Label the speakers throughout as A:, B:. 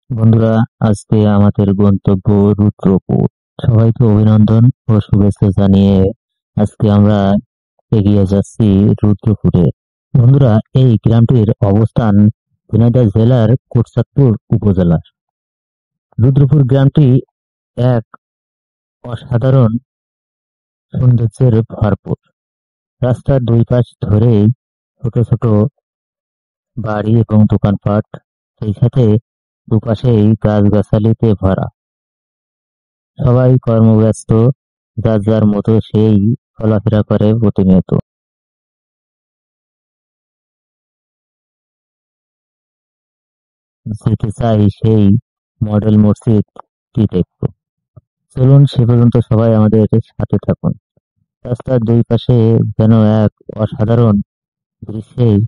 A: বন্ধুরা, আজকে আমাদের গন্তব্য রুদ্রপুর। সবাইকে অভিনন্দন ও শুভেচ্ছা জানিয়ে আজকে আমরা এগিয়ে যাচ্ছি রুদ্রপুরে। বন্ধুরা, এই গ্রামটির অবস্থান ঝিনাইদহ জেলার কোটচাঁদপুর উপজেলার। রুদ্রপুর গ্রামটি এক অসাধারণ সৌন্দর্যের ভরপুর। রাস্তার দুই পাশ ধরেই ছোট ছোট বাড়ি এবং দোকানপাট, সেই সাথে দুপাশেই গাছগাছালিতে ভরা। সবাই কর্মব্যস্ত, যার যার মতো সেই চলাফেরা করে প্রতিনিয়ত। যেতে চাই সেই মডেল মসজিদটি দেখতে। চলুন সে পর্যন্ত সবাই আমাদের সাথে থাকুন। রাস্তার দুই পাশে যেন এক অসাধারণ দৃশ্যের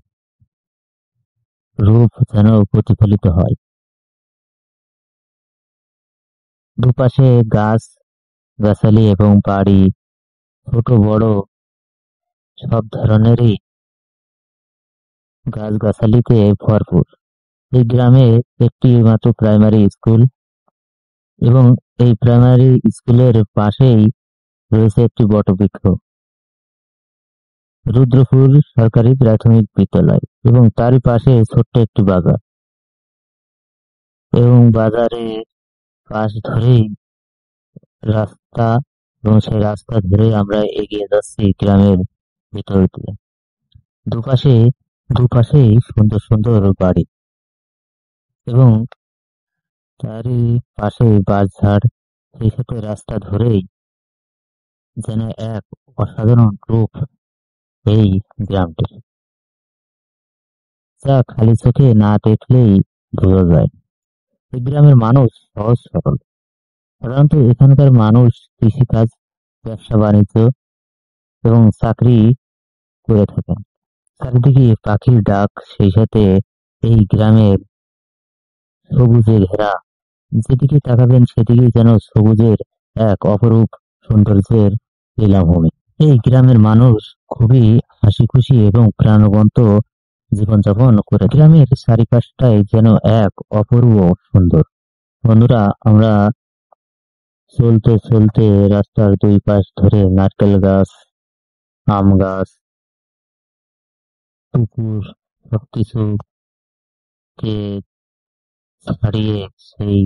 A: রূপ যেন প্রতিফলিত হয়। দুপাশে গাছ গাছালি এবং বাড়ি, ছোট বড় সব ধরনেরই গাছগাছালিতে ভরপুর। এই গ্রামে একটি মাত্র প্রাইমারি স্কুল এবং এই প্রাইমারি স্কুলের পাশেই রয়েছে একটি বটবৃক্ষ। রুদ্রপুর সরকারি প্রাথমিক বিদ্যালয় এবং তারই পাশে ছোট্ট একটি বাজার, এবং বাজারের পাশ ধরেই রাস্তা, এবং সেই রাস্তা ধরে আমরা এগিয়ে যাচ্ছি গ্রামের ভিতর দিয়ে। দুপাশে দুপাশেই সুন্দর সুন্দর বাড়ি এবং তারই পাশে বাঁশঝাড়, সেই সাথে রাস্তা ধরেই যেন এক অসাধারণ রূপ এই গ্রামটির, যা খালি চোখে না দেখলেই বোঝা যায়। এই গ্রামের মানুষ সহজ সরল। সাধারণত এখানকার মানুষ কৃষিকাজ, ব্যবসা বাণিজ্য এবং চাকরি করে থাকেন। চারিদিকে পাখির ডাক, সেই সাথে এই গ্রামের সবুজে ঘেরা। যেদিকে তাকাবেন সেদিকে যেন সবুজের এক অপরূপ সৌন্দর্যের লীলাভূমি। এই গ্রামের মানুষ খুবই হাসি খুশি এবং প্রাণবন্ত জীবনযাপন করে। গ্রামের চারিপাশটাই যেন এক অপূর্ব সুন্দর। বন্ধুরা, আমরা চলতে চলতে রাস্তার দুই পাশ ধরে নারকেল গাছ, আম গাছ, পুকুর সবকিছুকে ছাড়িয়ে সেই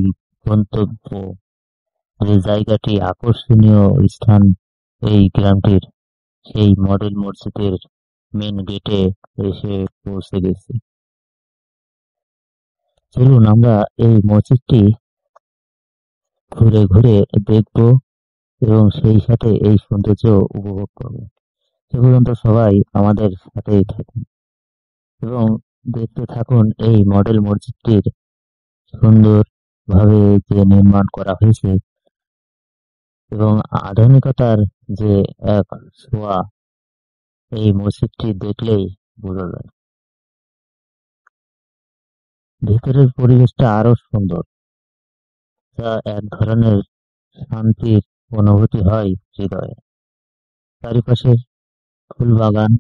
A: গন্তব্য, যে জায়গাটি আকর্ষণীয় স্থান এই গ্রামটির, সেই মডেল মসজিদের মেন গেটে এসে পৌঁছে গেছি। চলুন আমরা এই মসজিদটি ঘুরে ঘুরে দেখব এবং সেই সাথে এই সৌন্দর্য উপভোগ করব। সে পর্যন্ত সবাই আমাদের সাথেই থাকুন এবং দেখতে থাকুন এই মডেল মসজিদটির সুন্দর ভাবে যে নির্মাণ করা হয়েছে এবং আধুনিকতার যে এক ছোঁয়া এই মসজিদটি দেখলেই বোঝা যায়। ভেতরের পরিবেশটা আরো সুন্দর, যা এক ধরনের শান্তির অনুভূতি হয় হৃদয়ে। চারিপাশে ফুল বাগান,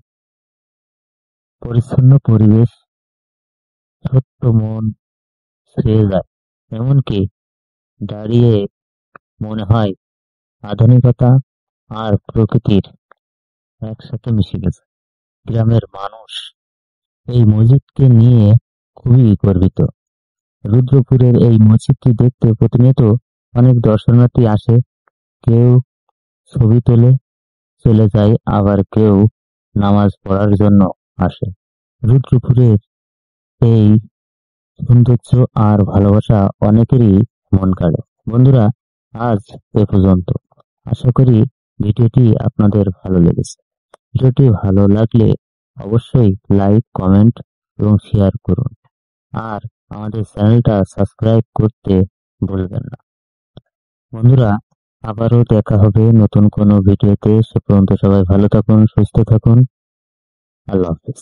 A: পরিচ্ছন্ন পরিবেশ, ছোট্ট মন ছুঁয়ে যায়। এমনকি দাঁড়িয়ে মনে হয় আধুনিকতা আর প্রকৃতির একসাথে মিশে গেছে। গ্রামের মানুষ এই মসজিদকে নিয়ে খুবই গর্বিত। রুদ্রপুরের এই মসজিদটি দেখতে প্রতিনিয়ত অনেক দর্শনার্থী আসে। কেউ ছবি তোলে, চলে যায়, আবার কেউ নামাজ পড়ার জন্য আসে। রুদ্রপুরের এই সৌন্দর্য আর ভালোবাসা অনেকেরই মন কাড়ে। বন্ধুরা, আজ এ পর্যন্ত। আশা করি ভিডিওটি আপনাদের ভালো লেগেছে। ভিডিওটি ভালো লাগলে অবশ্যই লাইক, কমেন্ট এবং শেয়ার করুন। আর আমাদের চ্যানেলটা সাবস্ক্রাইব করতে ভুলবেন না। বন্ধুরা, আবারও দেখা হবে নতুন কোনো ভিডিওতে। সে পর্যন্ত সবাই ভালো থাকুন, সুস্থ থাকুন। আল্লাহ হাফেজ।